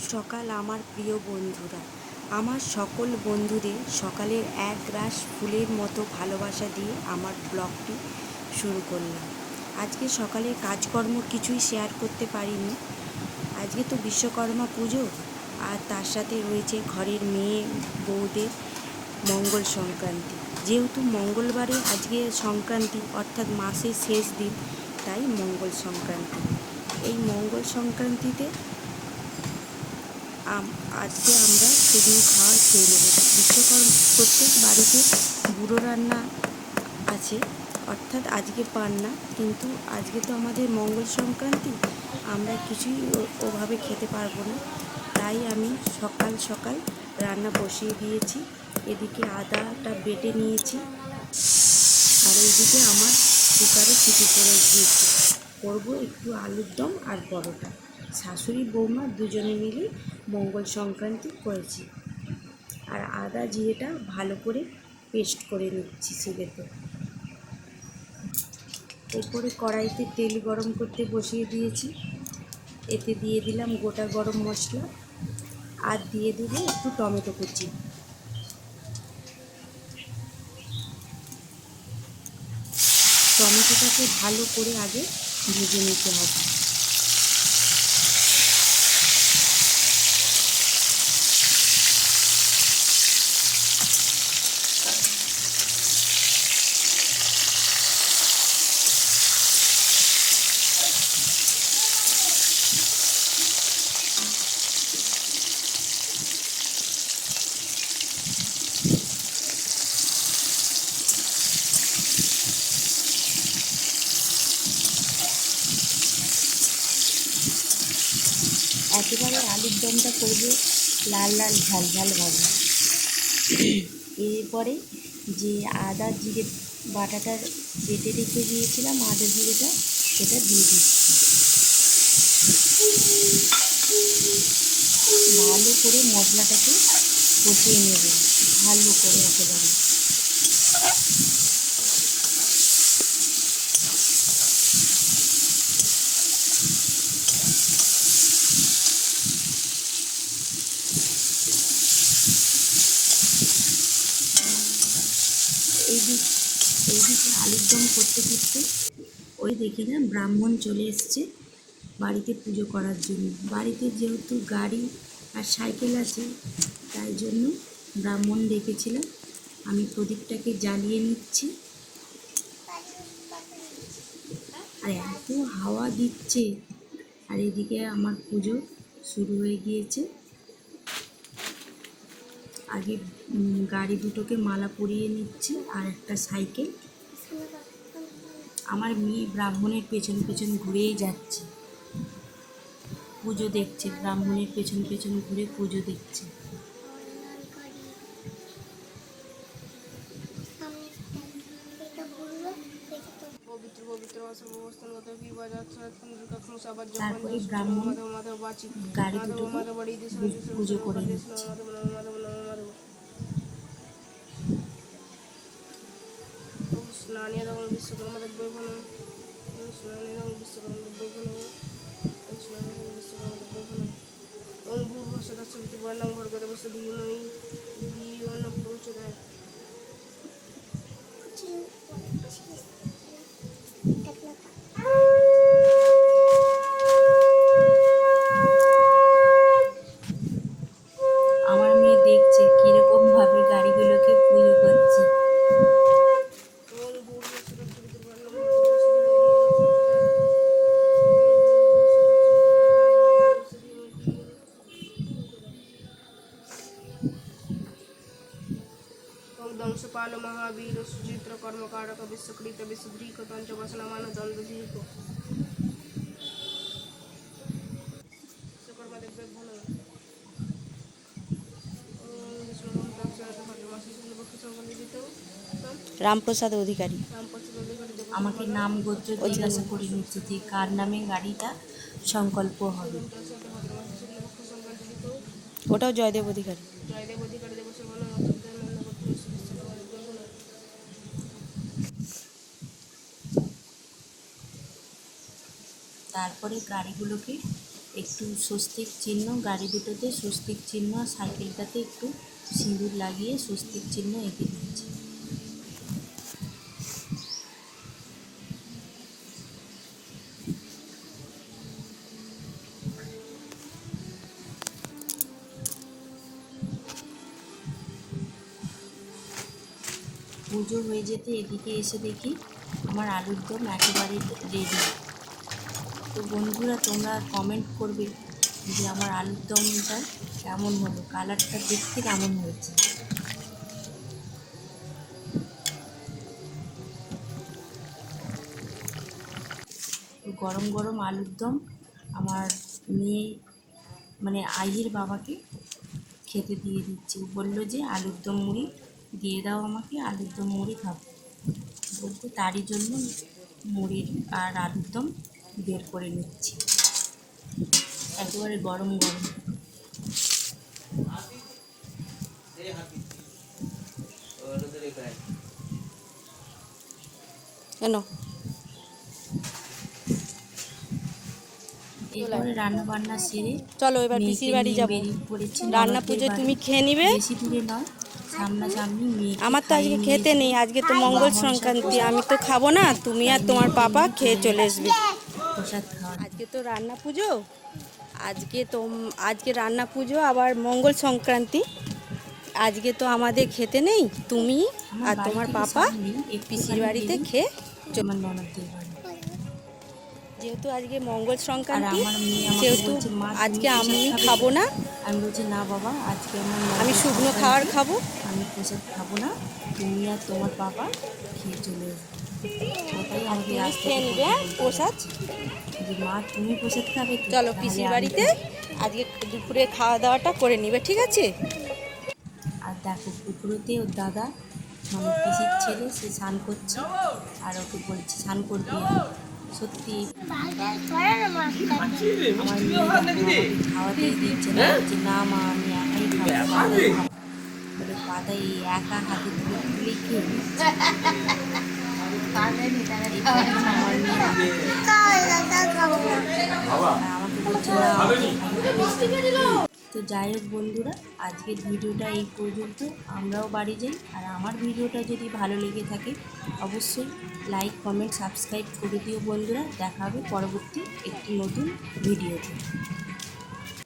সকাল আমার প্রিয় বন্ধুরা, আমার সকল বন্ধুদের সকালের এক গ্রাস ফুলের মতো ভালোবাসা দিয়ে আমার ব্লগটি শুরু করলাম। আজকে সকালের কাজকর্ম কিছুই শেয়ার করতে পারিনি। আজকে তো বিশ্বকর্মা পুজো, আর তার সাথে রয়েছে ঘরের মেয়ে বউদের মঙ্গল সংক্রান্তি। যেহেতু মঙ্গলবারে আজকে সংক্রান্তি, অর্থাৎ মাসের শেষ দিন, তাই মঙ্গল সংক্রান্তি। এই মঙ্গল সংক্রান্তিতে আজকে আমরা শুকনো খাবার খেয়ে নেব। প্রত্যেক বাড়িতে বুড়ো রান্না আছে, অর্থাৎ আজকে পান না, কিন্তু আজকে তো আমাদের মঙ্গল সংক্রান্তি, আমরা কিছুই ওভাবে খেতে পারবো না। তাই আমি সকাল সকাল রান্না বসিয়ে দিয়েছি। এদিকে আদাটা বেটে নিয়েছি, আর এইদিকে আমার কুকারে সিটি পড়ে গিয়েছে। করবো একটু আলুর দম আর পরোটা। শাশুড়ি বৌমা দুজনে মিলে মঙ্গল সংক্রান্তি করেছি। আর আদা জিরেটা ভালো করে পেস্ট করে নিচ্ছি শিলেতে। এরপরে কড়াইতে তেল গরম করতে বসিয়ে দিয়েছি। এতে দিয়ে দিলাম গোটা গরম মশলা, আর দিয়ে দেবো একটু টমেটো কুচি। টমেটোটাকে ভালো করে আগে ভেজে নিতে হবে। একেবারে আলুর দমটা করবো লাল লাল ঝাল ঝাল ভাজা। এরপরে যে আদা জিরে বাটাটা বেটে রেখে দিয়েছিলাম, আদা জিরেটা, সেটা দিয়ে দিচ্ছি। ভালো করে মশলাটাকে কষিয়ে নেব, ভালো করে একেবারে। এইদিকে আলুর দম করতে করতে ওই দেখে না ব্রাহ্মণ চলে এসছে বাড়িতে পুজো করার জন্য। বাড়িতে যেহেতু গাড়ি আর সাইকেল আছে, তাই জন্য ব্রাহ্মণ ডেকেছিলাম। আমি প্রদীপটাকে জ্বালিয়ে নিচ্ছি। আর এত হাওয়া দিচ্ছে, আর এদিকে আমার পুজো শুরু হয়ে গিয়েছে। আগে গাড়ি দুটোকে মালা পরিয়ে নিচ্ছি, আর একটা সাইকেল। আমার মেয়ে ব্রাহ্মণের পেছন পেছন ঘুরেই যাচ্ছে, পুজো দেখছে। ব্রাহ্মণের পেছন পেছন ঘুরে পুজো দেখছে। তারপরে ব্রাহ্মণ গাড়ি দুটোকে পুজো করে নিচ্ছে। স্নানীয় বিশ্বকর্মা বিশ্বকর্মা আমার মেয়ে দেখছে কিরকম ভাবে গাড়িগুলোকে পুজো করছে। দংশপাল মহাবীর সুচিত্র কর্মকারক বিশ্বকৃত বিশুদ্রীক পঞ্চবসনমান দ্বন্দ্বধীক রামপ্রসাদ অধিকারী। আমাকে নাম গোত্র জিজ্ঞাসা করে নিচ্ছে যে কার নামে গাড়িটা সংকল্প হবে। ওটাও জয়দেব অধিকারী। তারপরে গাড়িগুলোকে একটু স্বস্তিক চিহ্ন, গাড়ি দুটোতে স্বস্তিক চিহ্ন, আর সাইকেলটাতে একটু সিঁদুর লাগিয়ে স্বস্তিক চিহ্ন এঁকে দিচ্ছি। পুজো হয়ে যেতে এদিকে এসে দেখি আমার আলুর দম একেবারে রেডি। তো বন্ধুরা, তোমরা কমেন্ট করবে যে আমার আলুর দমটা কেমন হলো, কালারটা দেখতে কেমন হয়েছে। তো গরম গরম আলুর দম আমার মেয়ে মানে আইয়ের বাবাকে খেতে দিয়ে দিচ্ছি। ও বললো যে আলুর দম মুড়ি দিয়ে দাও আমাকে, আলুর দম মুড়ি খাবো বলতে তারই জন্য মুড়ির আর আলুর দম বের করে নিচ্ছি একেবারে গরম গরম। কেন এরপরে রান্না বান্না সেরে চলো এবার পিসির বাড়ি যাবো। রান্না পুজো তুমি খেয়ে নিবে, বেশি দূরে নয়, সামনাসামনি। মেয়ে আমার তো আজকে খেতে নেই, আজকে তো মঙ্গল সংক্রান্তি, আমি তো খাবো না, তুমি আর তোমার পাপা খেয়ে চলে আসবে। প্রসাদ খাওয়া। আজকে তো রান্না পুজো, আজকে রান্না পুজো আবার মঙ্গল সংক্রান্তি, আজকে তো আমাদের খেতে নেই, তুমি আর তোমার পাপা পিসির বাড়িতে খেয়ে আমার ননদদের বাড়ি। যেহেতু আজকে মঙ্গল আর সংক্রান্তি আমার মেয়ে আমাকে সেহেতু বলছে, মা আজকে তুমি আমি প্রসাদ খাবো না, আমি বলছি না বাবা, আজকে আমার আমি মঙ্গল শুকনো সংক্রান্তি, খাবার খাবো। আমি প্রসাদ খাবো না, তুমি আর তোমার বাবা খেয়ে চলে আসবে। ওটাই আমাকে তুমি রাস্তা খেয়ে নিবে প্রসাদ। যে মা তুমি প্রসাদ খাবে তো? চলো তাহলে পিসির আমি বাড়িতে খাবো। আজকে দুপুরে খাওয়া দাওয়াটা করে নিবে, ঠিক আছে? আর দেখো পুকুরেতে ওর দাদা মানে পিসির ছেলে, সে স্নান করছে আর ওকে বলছে স্নান করবি না। সত্যি আমার মেয়ে আমাকে খাওয়াতেই দিচ্ছে না, বলছে না মা আমি একাই খাবো, পাতাই খাবো বলে পাতাই একা হাতে তুলে তুলেই খেয়ে নিচ্ছে। আমার মেয়ে আমাকে বলছে না আমাকে খাইয়ে। তো যাই হোক বন্ধুরা, আজকের ভিডিওটা এই পর্যন্ত। আমরাও বাড়ি যাই। আর আমার ভিডিওটা যদি ভালো লেগে থাকে অবশ্যই লাইক কমেন্ট সাবস্ক্রাইব করে দিও বন্ধুরা। দেখা হবে পরবর্তী একটি নতুন ভিডিওতে।